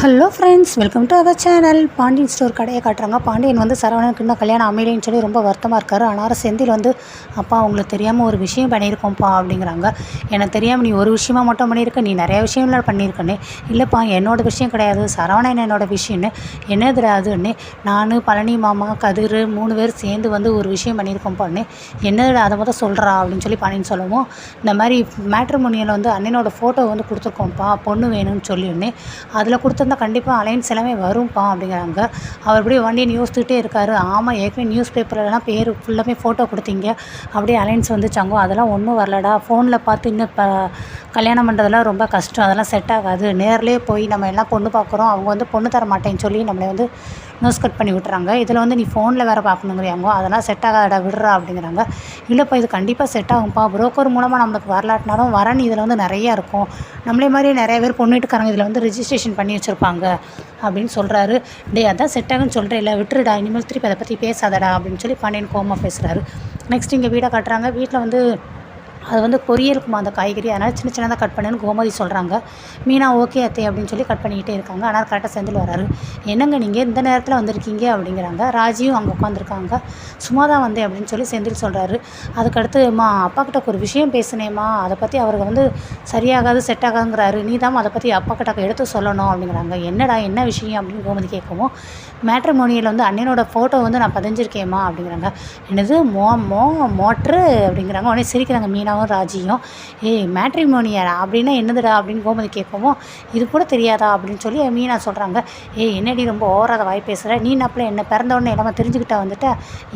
Hello friends, welcome to our channel. Pandian store கடையை காட்டுறாங்க. பாண்டியன் வந்து சரவணனுக்கு இன்னும் கல்யாணம் அமையலைன்னு சொல்லி ரொம்ப வருத்தமாக இருக்காரு. ஆனால் செந்தில் வந்து, அப்பா உங்களுக்கு தெரியாமல் ஒரு விஷயம் பண்ணியிருக்கோம்ப்பா அப்படிங்கிறாங்க. எனக்கு தெரியாமல் நீ ஒரு விஷயமா மட்டும் பண்ணியிருக்க, நீ நிறையா விஷயம்லாம் பண்ணியிருக்கேன்னு. இல்லைப்பா, என்னோடய விஷயம் கிடையாது, சரவணன் என்னோடய விஷயம்னு. என்னதுடா அதுன்னு, நான் பழனி மாமா கதிர் 3 பேர் சேர்ந்து வந்து ஒரு விஷயம் பண்ணியிருக்கோம்ப்பான்னு. என்னதுடா அதை மட்டும் சொல்கிறா அப்படின்னு சொல்லி பாண்டியன் சொல்லவும், இந்த மாதிரி மேட்ரிமோனியில் வந்து அண்ணனோட ஃபோட்டோ வந்து கொடுத்துருக்கோம்ப்பா, பொண்ணு வேணும்னு சொல்லின்னு. அதில் கொடுத்துருந்தா கண்டிப்பாக அலைன்ஸ் எல்லாமே வரும்ப்பா அப்படிங்கிறாங்க. அவர் அப்படியே வண்டியை யோசிச்சுக்கிட்டே இருக்காரு. ஆமாம், ஏற்கனவே நியூஸ் பேப்பர்லாம் பேர் ஃபுல்லாமே ஃபோட்டோ கொடுத்தீங்க, அப்படியே அலைன்ஸ் வந்துச்சாங்கோ. அதெல்லாம் ஒன்றும் வரலடா, ஃபோனில் பார்த்து இன்னும் கல்யாணம் பண்ணுறதுலாம் ரொம்ப கஷ்டம், அதெல்லாம் செட் ஆகாது. நேர்லேயே போய் நம்ம எல்லாம் பொண்ணு பார்க்குறோம், அவங்க வந்து பொண்ணு தர மாட்டேன்னு சொல்லி நம்மளை வந்து நோஸ் கட் பண்ணி விட்டுறாங்க. இதில் வந்து நீ ஃபோனில் வேறு பார்க்கணுங்கிறியாங்கோ, அதெல்லாம் செட் ஆகாதடா, விடுறா அப்படிங்கிறாங்க. இல்லைப்பா, இது கண்டிப்பாக செட் ஆகும்ப்பா, புரோக்கர் மூலமாக நம்மளுக்கு வரலாட்டினாலும் வரன் இதில் வந்து நிறையா இருக்கும், நம்மளே மாதிரியே நிறைய பேர் பொண்ணு வீட்டுக்காரங்க இதில் வந்து ரிஜிஸ்ட்ரேஷன் பண்ணி வச்சுருப்பாங்க அப்படின்னு சொல்கிறாரு. டே அதான் செட் ஆகுன்னு சொல்கிறேன், இல்லை விட்டுருடா, இனிமேல் திருப்பி அதை பற்றி பேசாதடா அப்படின்னு சொல்லி பாண்டியன் கோவமாக பேசுகிறாரு. நெக்ஸ்ட் இங்கே வீடை காட்டுறாங்க. வீட்டில் வந்து அது வந்து பொரியலுக்குமா அந்த காய்கறி, அதனால் சின்ன சின்னதாக கட் பண்ணுன்னு கோமதி சொல்கிறாங்க. மீனா ஓகே அத்தை அப்படின்னு சொல்லி கட் பண்ணிக்கிட்டே இருக்காங்க. ஆனால் கரெக்டாக செந்தில் வராரு. என்னங்க நீங்கள் இந்த நேரத்தில் வந்திருக்கீங்க அப்படிங்கிறாங்க. ராஜியும் அங்கே உட்காந்துருக்காங்க. சும்மா தான் வந்தேன் அப்படின்னு சொல்லி செந்தில் சொல்கிறாரு. அதுக்கடுத்து அப்பா கிட்ட ஒரு விஷயம் பேசினேம்மா, அதை பற்றி அவருக்கு வந்து சரியாகாது செட் ஆகாதுங்கிறாரு, நீ தான் அதை பற்றி அப்பா கிட்ட எடுத்து சொல்லணும் அப்படிங்கிறாங்க. என்னடா என்ன விஷயம் அப்படின்னு கோமதி கேட்கவும், மேட்ரிமோனியில் வந்து அண்ணனோட ஃபோட்டோ வந்து நான் பதிஞ்சிருக்கேம்மா அப்படிங்கிறாங்க. என்னது மோட்ரு அப்படிங்கிறாங்க. உடனே சிரிக்கிறாங்க மீனாவும் ராஜியும். மேட்ரிமோனியா அப்படின்னா என்னதுடா அப்படின்னு கோமதி கேட்கவும், இது கூட தெரியாதா அப்படின்னு சொல்லி மீனா சொல்கிறாங்க. என்னடி ரொம்ப ஓவராத வாய் பேசுகிற, நீ நப்பில் என்ன பிறந்தவொடனே எல்லாமே தெரிஞ்சுக்கிட்டா வந்துட்ட,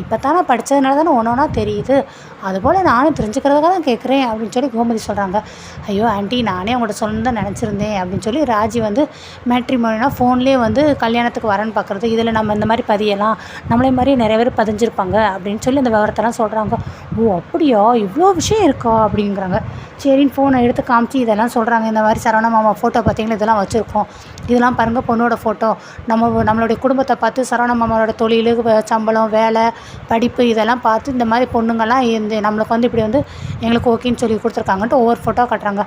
இப்போ தானே படித்ததுனால தானே ஒன்றா தெரியுது, அதுபோல் நானும் தெரிஞ்சுக்கிறதுக்காக தான் கேட்குறேன் அப்படின்னு சொல்லி கோமதி சொல்கிறாங்க. ஐயோ ஆண்டி, நானே உங்கள்கிட்ட சொல்லணும் தான் நினச்சிருந்தேன் அப்படின்னு சொல்லி ராஜி வந்து மேட்ரிமோனினா ஃபோன்லேயே வந்து கல்யாணத்துக்கு வரன்னு பார்க்குறது, இதில் நம்ம இந்த மாதிரி பதியலாம், நம்மளே மாதிரி நிறைய பேர் பதிஞ்சிருப்பாங்க அப்படின்னு சொல்லி அந்த விவரத்தெல்லாம் சொல்கிறாங்க. ஓ அப்படியா, இவ்வளோ விஷயம் இருக்கா அப்படிங்கிறாங்க. சரின்னு ஃபோனை எடுத்து காமிச்சு இதெல்லாம் சொல்கிறாங்க. இந்த மாதிரி சரவண மாமா ஃபோட்டோ பார்த்தீங்களா, இதெல்லாம் வச்சுருக்கோம், இதெல்லாம் பாருங்கள் பொண்ணோட ஃபோட்டோ, நம்மளுடைய குடும்பத்தை பார்த்து சரவண மாமாவோட தொழில், சம்பளம், வேலை, படிப்பு இதெல்லாம் பார்த்து இந்த மாதிரி பொண்ணுங்கள்லாம் இந்த நம்மளுக்கு வந்து இப்படி வந்து எங்களுக்கு ஓகேன்னு சொல்லி கொடுத்துருக்காங்கன்ட்டு ஒவ்வொரு ஃபோட்டோ காட்டுறாங்க.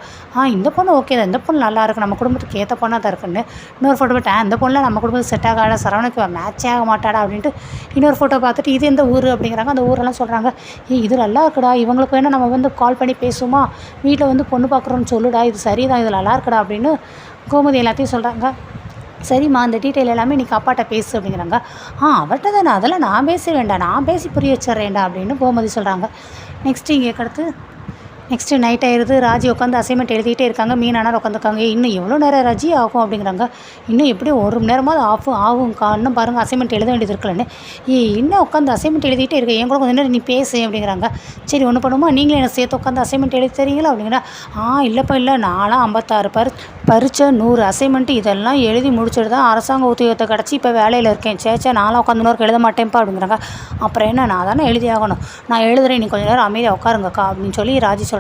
இந்த பொண்ணு ஓகே தான், இந்த பொண்ணு நல்லா இருக்குது, நம்ம குடும்பத்துக்கு ஏற்ற பொண்ணாக தான் இருக்குன்னு. இன்னொரு ஃபோட்டோ பார்த்து இந்த பொண்ணில் நம்ம குடும்பத்துக்கு செட் ஆகாடா, சரவணுக்கு மேட்சே ஆக மாட்டாடா அப்படின்ட்டு இன்னொரு ஃபோட்டோ பார்த்துட்டு இது எந்த ஊர் அப்படிங்கிறாங்க. அந்த ஊரெல்லாம் சொல்கிறாங்க. இது நல்லா இருக்குடா, இவங்களுக்கு வேணால் நம்ம வந்து கால் பண்ணி பேசுவோமா, வீட்டில் வந்து பொண்ணு பார்க்குறோன்னு சொல்லுடா, இது சரிதான், இது நல்லா இருக்குடா அப்படின்னு கோமதி எல்லாத்தையும் சொல்கிறாங்க. சரிம்மா, அந்த டீட்டெயில் எல்லாமே இன்றைக்கி அப்பாட்ட பேசு அப்படிங்கிறாங்க. அவர்கிட்ட தானே, அதெல்லாம் நான் பேச வேண்டாம், நான் பேசி புரிய வச்சிட்றேன்டா அப்படின்னு கோமதி சொல்கிறாங்க. நெக்ஸ்ட்டு இங்கே அடுத்து நெக்ஸ்ட்டு நைட் ஆயிடுது. ராஜி உட்காந்து அசைன்மெண்ட் எழுதிக்கிட்டே இருக்காங்க. மீனானார் உட்காந்துருக்காங்க. இன்னும் எவ்வளோ நேரம் ராஜி ஆகும் அப்படிங்கிறாங்க. இன்னும் எப்படியும் 1 மணி நேரமாவது ஆகும்க்கா, இன்னும் பாருங்கள் அசைன்மெண்ட் எழுத வேண்டியது இருக்கலன்னு. இன்னும் உட்காந்து அசைன்மெண்ட் எழுதிக்கிட்டே இருக்கேன், என் கூட கொஞ்சம் நேரம் நீ பேசு அப்படிங்கிறாங்க. சரி ஒன்று பண்ணுமா, நீங்களே எனக்கு சேர்த்து உட்காந்து அசைன்மெண்ட் எழுதி தரீங்களா அப்படிங்கிறா. இல்லைப்பா, இல்லை, நான்லாம் 56 பரீட்சை 100 அசைன்மெண்ட்டு இதெல்லாம் எழுதி முடிச்சுட்டு தான் அரசாங்க உத்தியோகத்தை கிடச்சி இப்போ வேலையில் இருக்கேன். சேச்சா நான்லாம் உட்காந்து இன்னொரு எழுத மாட்டேன்ப்பா அப்படிங்கிறாங்க. அப்புறம் என்ன, நான் தானே எழுதி ஆகணும், நான் எழுதுறேன், நீ கொஞ்சம் நேரம் அமைதியாக உட்காருங்கக்கா அப்படின்னு சொல்லி ராஜி சொல்கிறாங்க.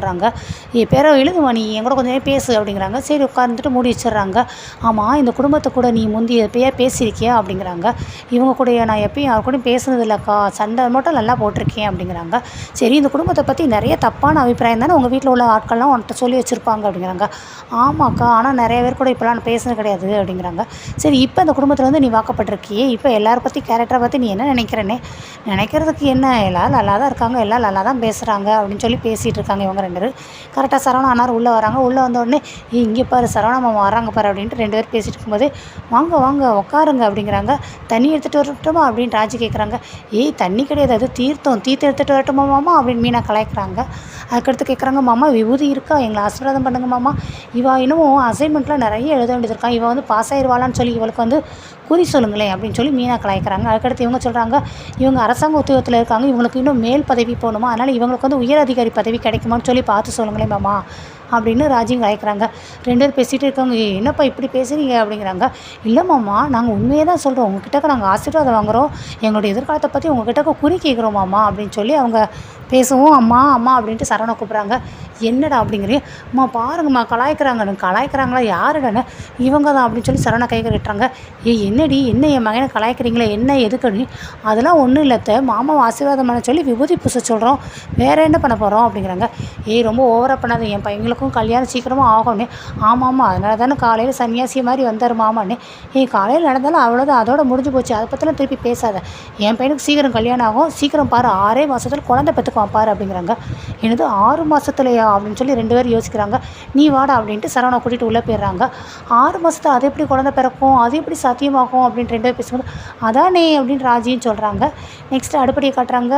பேரை எழுதுவா, நீ என் கூட கொஞ்சம் நேரம் பேசு அப்படிங்கிறாங்க. சரி உட்காந்துட்டு மூடி வச்சிடுறாங்க. ஆமாம், இந்த குடும்பத்தை கூட நீ முந்தி எப்பயா பேசியிருக்கியா அப்படிங்கிறாங்க. இவங்க கூட நான் எப்பயும் யார் கூடயும் பேசுனது இல்லைக்கா, சண்டை மட்டும் நல்லா போட்டிருக்கேன் அப்படிங்கிறாங்க. சரி, இந்த குடும்பத்தை பற்றி நிறைய தப்பான அபிப்பிராயம் தானே உங்கள் வீட்டில் உள்ள ஆட்கள்லாம் உன்கிட்ட சொல்லி வச்சுருப்பாங்க அப்படிங்கிறாங்க. ஆமாக்கா, ஆனால் நிறைய பேர் கூட இப்போலாம் நான் பேசுனது கிடையாது அப்படிங்கிறாங்க. சரி, இப்போ இந்த குடும்பத்தில் வந்து நீ வாக்கப்பட்டிருக்கியே, இப்போ எல்லாரை பற்றி கேரக்டரை பற்றி நீ என்ன நினைக்கிறேன்னே, நினைக்கிறதுக்கு என்ன, எல்லோரும் நல்லா தான் இருக்காங்க, எல்லாம் நல்லா தான் பேசுகிறாங்க அப்படின்னு சொல்லி பேசிகிட்டு இருக்காங்க இவங்க 2 பேர். கரெக்டாக சரவணா அண்ணார் உள்ளே வராங்க. உள்ளே வந்தோடனே இங்கே பாரு சரவணா மாமா வராங்க பாரு அப்படின்ட்டு 2 பேர் பேசிகிட்டு இருக்கும்போது, வாங்க வாங்க உட்காருங்க அப்படிங்கிறாங்க. தண்ணி எடுத்துகிட்டு வரட்டுமா அப்படின்னு ராஜி கேட்குறாங்க. தண்ணி கிடையாது, அது தீர்த்தம் எடுத்துகிட்டு வரட்டுமா மாமா அப்படின்னு மீனா கலாய்க்கிறாங்க. அதுக்கடுத்து கேட்குறாங்க, மாமா விபூதி இருக்கா, எங்களை ஆசீர்வாதம் பண்ணுங்க மாமா, இவா இன்னும் அசைன்மெண்ட்லாம் நிறைய எழுத வேண்டியது இருக்கா, இவள் வந்து பாஸ் ஆயிடுவாளான்னு சொல்லி இவளுக்கு வந்து குறி சொல்லுங்களேன் அப்படின்னு சொல்லி மீனா கலாய்க்கிறாங்க. அதுக்கடுத்து இவங்க சொல்கிறாங்க, இவங்க அரசாங்க உத்தியோகத்தில் இருக்காங்க, இவங்களுக்கு இன்னும் மேல் பதவி போகணுமா, அதனால் இவங்களுக்கு வந்து உயர் அதிகாரி பதவி கிடைக்குமான்னு சொல்லி பார்த்து சொல்லுங்களேன் மாமா அப்படின்னு ராஜியும் கலாய்க்கிறாங்க. 2 பேர் பேசிகிட்டு இருக்காங்க. என்னப்பா இப்படி பேசுகிறீங்க அப்படிங்கிறாங்க. இல்லை மாமா, நாங்கள் உண்மையே தான் சொல்கிறோம், உங்ககிட்ட நாங்கள் ஆசீர்வாதம் வாங்குகிறோம், எங்களுடைய எதிர்காலத்தை பற்றி உங்ககிட்ட குறி கேட்குறோம் மாமா அப்படின்னு சொல்லி அவங்க பேசவும், அம்மா அம்மா அப்படின்ட்டு சரவணை கூப்பிட்றாங்க. என்னடா அப்படிங்கிறீங்க, அம்மா பாருங்கம்மா கலாய்க்கிறாங்களா, யாருடானே, இவங்க தான் அப்படின்னு சொல்லி சரவணை கை கட்டுறாங்க. என்னடி, என்ன என் மகனை கலாய்க்கிறீங்களே, என்ன எதுக்கடி, அதெல்லாம் ஒன்றும் இல்லத்த, மாமாவை ஆசீர்வாதம் பண்ண சொல்லி விபூதி பூச சொல்கிறோம், வேறு என்ன பண்ண போகிறோம் அப்படிங்கிறாங்க. ரொம்ப ஓவராக பண்ணாத, என் பையங்களுக்கு இருக்கும், கல்யாணம் சீக்கிரமாக ஆகும்னு. ஆமாம் அதனால தானே காலையில் சன்னியாசி மாதிரி வந்தார் மாமான்னு. காலையில் நடந்தாலும் அவ்வளோதான், அதோட முடிஞ்சு போச்சு, அதை பற்றிலாம் திருப்பி பேசாத. என் பையனுக்கு சீக்கிரம் கல்யாணம் ஆகும், சீக்கிரம் பாரு 6 மாதத்தில் குழந்தை பெற்றுக்குவான் பாரு அப்படிங்கிறாங்க. எனது 6 மாதத்துலையா அப்படின்னு சொல்லி 2 பேரும் யோசிக்கிறாங்க. நீ வாடா அப்படின்ட்டு சரவணா கூட்டிகிட்டு உள்ளே போயிடுறாங்க. 6 மாதத்துல அது எப்படி குழந்தை பிறக்கும், அது எப்படி சாத்தியமாகும் அப்படின்னு 2 பேர் பேசும்போது அதானே அப்படின்னு ராஜின்னு சொல்கிறாங்க. நெக்ஸ்ட்டு அடுப்படியை காட்டுறாங்க.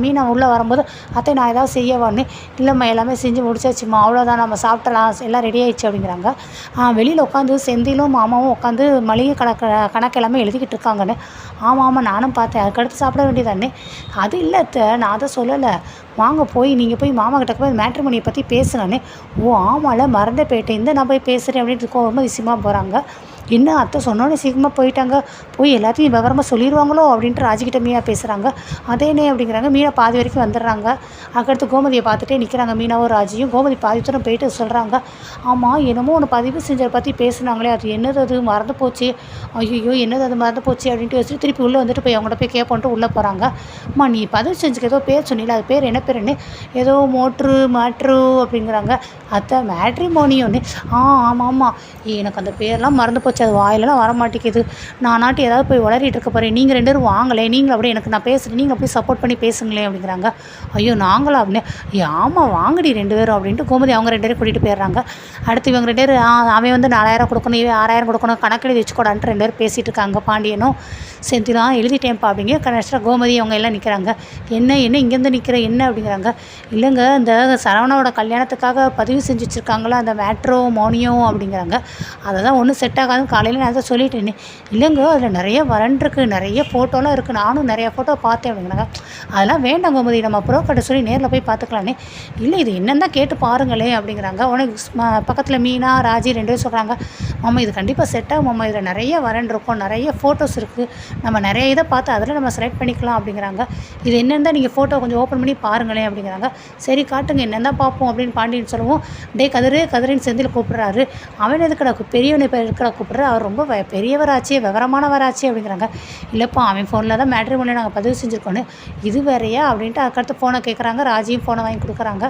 மீனா உள்ளே வரும்போது அத்தை நான் ஏதாவது செய்யவான்னு. இல்லைம்மா எல்லாமே செஞ்சு முடிச்சாச்சும்மா, அவ்வளோதான், நம்ம சாப்பிடலாம், எல்லாம் ரெடி ஆயிடுச்சு அப்படிங்கிறாங்க. வெளியில் உட்காந்து செந்திலும் மாமாவும் உட்காந்து மளிகை கணக்கு எல்லாமே எழுதிக்கிட்டு இருக்காங்கன்னு. ஆமாம் நானும் பார்த்தேன், அதுக்கடுத்து சாப்பிட வேண்டியதானே. அது இல்லை அத்தை, நான் அதை சொல்லலை, வாங்க போய் நீங்கள் போய் மாமா கிட்ட போய் மேட்ரிமோனியை பற்றி பேசுனானே. ஓ ஆமாம்ல மறந்தே போயிட்டேன், இந்த நான் போய் பேசுகிறேன் அப்படின்ட்டு ரொம்ப விஷயமாக போகிறாங்க. என்ன அத்தை சொன்னோன்னே சீக்கிரமாக போயிட்டாங்க, போய் எல்லாத்தையும் விவரமாக சொல்லிடுவாங்களோ அப்படின்ட்டு ராஜிக்கிட்ட மீனா பேசுகிறாங்க. அதேனே அப்படிங்கிறாங்க. மீனா பாதி வரைக்கும் வந்துடுறாங்க. அதுக்கடுத்து கோமதியை பார்த்துட்டே நிற்கிறாங்க மீனாவும் ராஜியும். கோமதி பாதி தூரம் போயிட்டு சொல்கிறாங்க, ஆமாம் என்னமோ ஒன்று பதிவு செஞ்சதை பற்றி பேசுனாங்களே, அது என்னது, அது மறந்து போச்சு, ஐயோ என்னது அது மறந்து போச்சு அப்படின்ட்டு வச்சுட்டு திருப்பி உள்ளே வந்துட்டு போய் அவங்கள்ட்ட போய் கேட்போன்ட்டு உள்ளே போகிறாங்க. அம்மா நீ பதிவு செஞ்சுக்க ஏதோ பேர் சொன்னீங்களா, அது பேர் என்ன பேருன்னு, ஏதோ மேட்ரு அப்படிங்கிறாங்க. அத்தை மேட்ரிமோனியோன்னு. ஆமாம் ஆமாம், எனக்கு அந்த பேர்லாம் மறந்து போச்சு, அது வாயிலலாம் வர மாட்டேங்குது, நானாட்டி ஏதாவது போய் உளறிட்டு இருக்க போகிறேன், நீங்கள் 2 பேரும் வாங்களே, நீங்களும் அப்படியே எனக்கு நான் பேசுகிறேன், நீங்கள் அப்படியே சப்போர்ட் பண்ணி பேசுங்களேன் அப்படிங்கிறாங்க. ஐயோ நாங்களா அப்படின்னு. ஆமாம் வாங்கடி 2 பேரும் அப்படின்ட்டு கோமதி அவங்க 2 பேரும் கூட்டிகிட்டு போயிடுறாங்க. அடுத்து இவங்க 2 பேரும் அவன் வந்து 4000 கொடுக்கணும், இவன் 6000 கொடுக்கணும், கணக்கெழுதி வச்சுக்கூடான்ட்டு 2 பேரும் பேசிகிட்டு இருக்காங்க. பாண்டியனும் செந்திலாம் எழுதிட்டேன்ப்பா அப்படிங்க. கடைசியாக கோமதி அவங்க எல்லாம் நிற்கிறாங்க. என்ன இங்கேருந்து நிற்கிற என்ன அப்படிங்கிறாங்க. இல்லைங்க இந்த சரவணாவோட கல்யாணத்துக்காக பதிவு செஞ்சு வச்சுருக்காங்களா அந்த மேட்ரிமோனியோ அப்படிங்கிறாங்க. அதை தான் ஒன்றும் செட் ஆகாதுன்னு காலையில் நான் தான் சொல்லிட்டேனே. இல்லைங்க அதில் நிறைய வரன்ட்ருக்கு, நிறைய ஃபோட்டோலாம் இருக்குது, நானும் நிறையா ஃபோட்டோ பார்த்தேன் அப்படிங்கிறாங்க. அதெல்லாம் வேண்டாம் கோமதி, நம்ம ப்ரோக்கர்ட்ட சொல்லி நேரில் போய் பார்த்துக்கலானே. இல்லை இது என்னன்னு தான் கேட்டு பாருங்களேன் அப்படிங்கிறாங்க. உனக்கு பக்கத்தில் மீனா ராஜி 2 பேரும் சொல்கிறாங்க, மாமா இது கண்டிப்பாக செட் ஆகும் மாமா, இதில் நிறைய வரன் இருக்கும், நிறைய ஃபோட்டோஸ் இருக்குது, நம்ம நிறைய இதை பார்த்து அதில் நம்ம செலக்ட் பண்ணிக்கலாம் அப்படிங்கிறாங்க. இது என்னென்னு தான் நீங்கள் ஃபோட்டோ கொஞ்சம் ஓப்பன் பண்ணி பாருங்களேன் அப்படிங்கிறாங்க. சரி காட்டுங்க என்னென்னு தான் பார்ப்போம் அப்படின்னு பாண்டியன் சொல்லுவோம். டே கதிரின்னு செந்தில் கூப்பிட்றாரு. அவன் எதுக்கடா பெரியவனை இருக்கிற கூப்பிட்ற, அவர் ரொம்ப பெரியவராச்சே விவரமானவராச்சே அப்படிங்கிறாங்க. இல்லைப்பா அவன் ஃபோனில் தான் மேட்ரிமோனியை நாங்கள் பதிவு செஞ்சுருக்கோன்னு. இது வேறையா அப்படின்ட்டு அதுக்கடுத்து ஃபோனை கேட்குறாங்க. ராஜியும் ஃபோனை வாங்கி கொடுக்குறாங்க.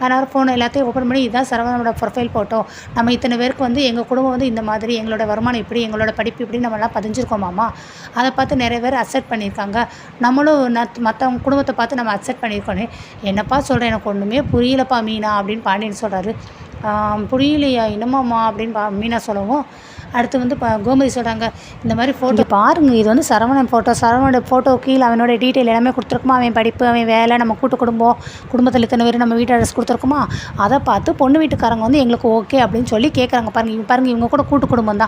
அதனால் ஃபோனை எல்லாத்தையும் ஓப்பன் பண்ணி இதுதான் சரவணனோட ப்ரொஃபைல் ஃபோட்டோ, நம்ம இத்தனை பேருக்கு வந்து எங்கள் குடும்பம் வந்து இந்த மாதிரி, எங்களோட வருமானம் இப்படி, எங்களோட படிப்பு இப்படி நம்மளாம் பதிஞ்சிருக்கோமாம்மா, அதை பார்த்து நிறைய பேர் அக்செப்ட் பண்ணியிருக்காங்க, நம்மளும் மற்றவங்க குடும்பத்தை பார்த்து நம்ம அக்செப்ட் பண்ணியிருக்கோன்னு. என்னப்பா சொல்கிறேன், எனக்கு ஒன்றுமே புரியலப்பா மீனா அப்படின்னு பாண்டியன் சொல்கிறாரு. புரியலையா என்னமாம்மா அப்படின்னு மீனா சொல்லவும், அடுத்து வந்து கோமதி சொல்கிறாங்க, இந்த மாதிரி ஃபோட்டோ பாருங்கள், இது வந்து சரவணன் ஃபோட்டோ, சரவணோட ஃபோட்டோ கீழே அவனோட டீட்டெயில் எல்லாமே கொடுத்துருக்குமா, அவன் படிப்பு, அவன் வேலை, நம்ம கூட்டு குடும்பத்தில் இத்தனை பேர் நம்ம வீட்டு அட்ரஸ் கொடுத்துருக்குமா, அதை பார்த்து பொண்ணு வீட்டுக்காரங்க வந்து எங்களுக்கு ஓகே அப்படின்னு சொல்லி கேட்குறாங்க. பாருங்கள் இவங்க கூட கூட்டு குடும்பம்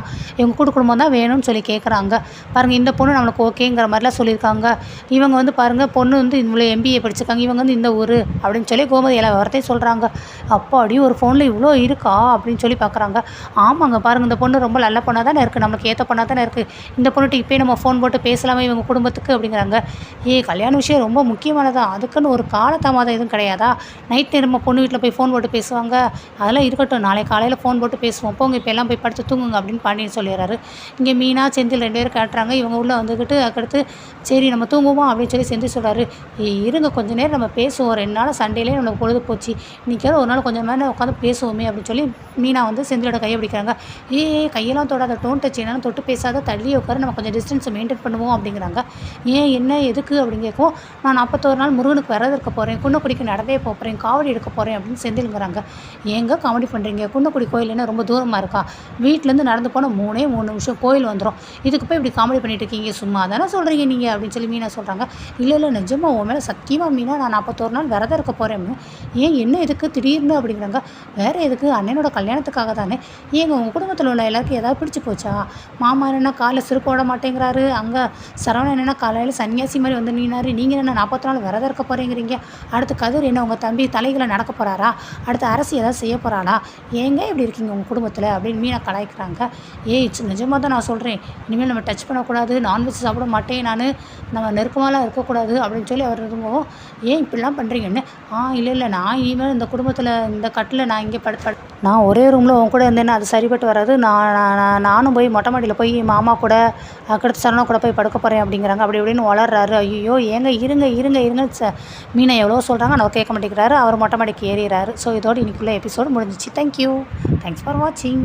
தான் வேணும்னு சொல்லி கேட்குறாங்க. பாருங்கள் இந்த பொண்ணு நம்மளுக்கு ஓகேங்கிற மாதிரிலாம் சொல்லியிருக்காங்க. இவங்க வந்து பாருங்கள் பொண்ணு வந்து இவ்வளோ MBA படிச்சிருக்காங்க, இவங்க வந்து இந்த ஊர் அப்படின்னு சொல்லி கோமதி எல்லா வார்த்தையும் சொல்கிறாங்க. அப்பாடி ஒரு ஃபோனில் இவ்வளோ இருக்கா அப்படின்னு சொல்லி பார்க்குறாங்க. ஆமாங்க பாருங்கள் இந்த பொண்ணு ரொம்ப நல்ல பொண்ணாக தானே இருக்குது, நம்மளுக்கு ஏற்ற பொண்ணாக தானே இருக்குது, இந்த பொண்ணுட்டு இப்போயே நம்ம ஃபோன் போட்டு பேசலாமே இவங்க குடும்பத்துக்கு அப்படிங்கிறாங்க. கல்யாண விஷயம் ரொம்ப முக்கியமானதா, அதுக்குன்னு ஒரு காலதாமதம் எதுவும் கிடையாதா, நைட் நேரம் பொண்ணு வீட்டில் போய் ஃபோன் போட்டு பேசுவாங்க, அதெல்லாம் இருக்கட்டும், நாளை காலையில் ஃபோன் போட்டு பேசுவோம், போங்க இப்போ எல்லாம் போய் படுத்து தூங்குங்க அப்படின்னு பாண்டியன் சொல்லிடுறாரு. இங்கே மீனா செந்தில் 2 பேரும் காட்டுறாங்க. இவங்க உள்ளே வந்துக்கிட்டு அதுக்கடுத்து சரி நம்ம தூங்குவோம் அப்படின்னு சொல்லி செந்தில் சொல்கிறாரு. இருங்க கொஞ்சம் நேரம் நம்ம பேசுவோம், 2 நாள் சண்டேலேயே நம்மளுக்கு பொழுது போச்சு, இன்றைக்காவது ஒரு நாள் கொஞ்சம் நேரம் உட்காந்து பேசுவோமே அப்படின்னு சொல்லி மீனா வந்து செந்திலோட கையை பிடிக்கிறாங்க. கையெல்லாம் தொடாத, டோன் டச், என்னன்னு தொட்டு பேசாத, தள்ளி உட்காரு, நம்ம கொஞ்சம் டிஸ்டன்ஸை மெயின்டைன் பண்ணுவோம் அப்படிங்கிறாங்க. என்ன எதுக்கு அப்படின்னு கேட்கும். நான் 41 நாள் முருகனுக்கு விரதம் இருக்க போகிறேன், குன்னக்குடிக்கு நடந்தே போகிறேன், காவடி எடுக்க போகிறேன் அப்படின்னு செந்திலுங்கிறாங்க. ஏங்க காமெடி பண்ணுறீங்க, குன்னக்குடி கோயில் என்ன ரொம்ப தூரமாக இருக்கா, வீட்டிலேருந்து நடந்து போனால் 3 நிமிஷம் கோயில் வந்துடும், இதுக்கு போய் இப்படி காமெடி பண்ணிட்டு இருக்கீங்க, சும்மா தானே சொல்கிறீங்க நீங்கள் அப்படின்னு சொல்லி மீனா சொல்கிறாங்க. இல்லை நிஜமாக உன் மேலே சத்தியமாக மீனா, நான் 41 நாள் விரதம் இருக்க போகிறேன். என்ன எதுக்கு திடீர்னு அப்படிங்கிறாங்க. வேறு எதுக்கு, அண்ணனோட கல்யாணத்துக்காக தானே. உங்கள் குடும்பத்தில் உள்ள எல்லாருக்கும் ஏதாவது பிடிச்சி போச்சா, மாமா என்னென்னா காலைல சிறு போட மாட்டேங்கிறாரு, அங்கே சரவணன் என்னென்னா காலையில் சன்னியாசி மாதிரி வந்து நீனாரு, நீங்கள் என்ன 40 நாள் விரதம் இருக்க போகிறீங்கிறீங்க, அடுத்து கதிர் என்ன உங்கள் தம்பி தலைகளை நடக்க போகிறாரா, அடுத்து அரசு ஏதாவது செய்ய போகிறாளா, இப்படி இருக்கீங்க உங்கள் குடும்பத்தில் அப்படின்னு மீனா கலாய்க்கிறாங்க. நிஜமாக தான் நான் சொல்கிறேன், இனிமேல் நம்ம டச் பண்ணக்கூடாது, நான்வெஜ் சாப்பிட மாட்டேன், நம்ம நெருக்கமாலாம் இருக்கக்கூடாது அப்படின்னு சொல்லி அவர் இருக்கும்போது இப்படிலாம் பண்ணுறீங்கன்னு. இல்லை நான் இனிமேல் இந்த குடும்பத்தில் இந்த கட்டில் நான் இங்கே நான் ஒரே ரூமில் உன் கூட இருந்தேன்னா அது சரிப்பட்டு வராது. நானும் போய் மொட்டை மாடியில் போய் மாமா கூட அதுக்கடுத்து சரவணா கூட போய் படுக்க போகிறேன் அப்படிங்கிறாங்க. அப்படி இப்படின்னு வளர்றாரு. ஐயோ ஏங்க இருங்க இருங்க இருங்க மீனை எவ்வளோ சொல்கிறாங்க ஆனால் அவர் கேட்க மாட்டேங்கிறாரு. அவர் மொட்டை மாடிக்கு ஏறிறாரு. ஸோ இதோடு இன்றைக்குள்ள எபிசோடு முடிஞ்சிச்சு. தேங்க்யூ. தேங்க்ஸ் ஃபார் வாட்சிங்.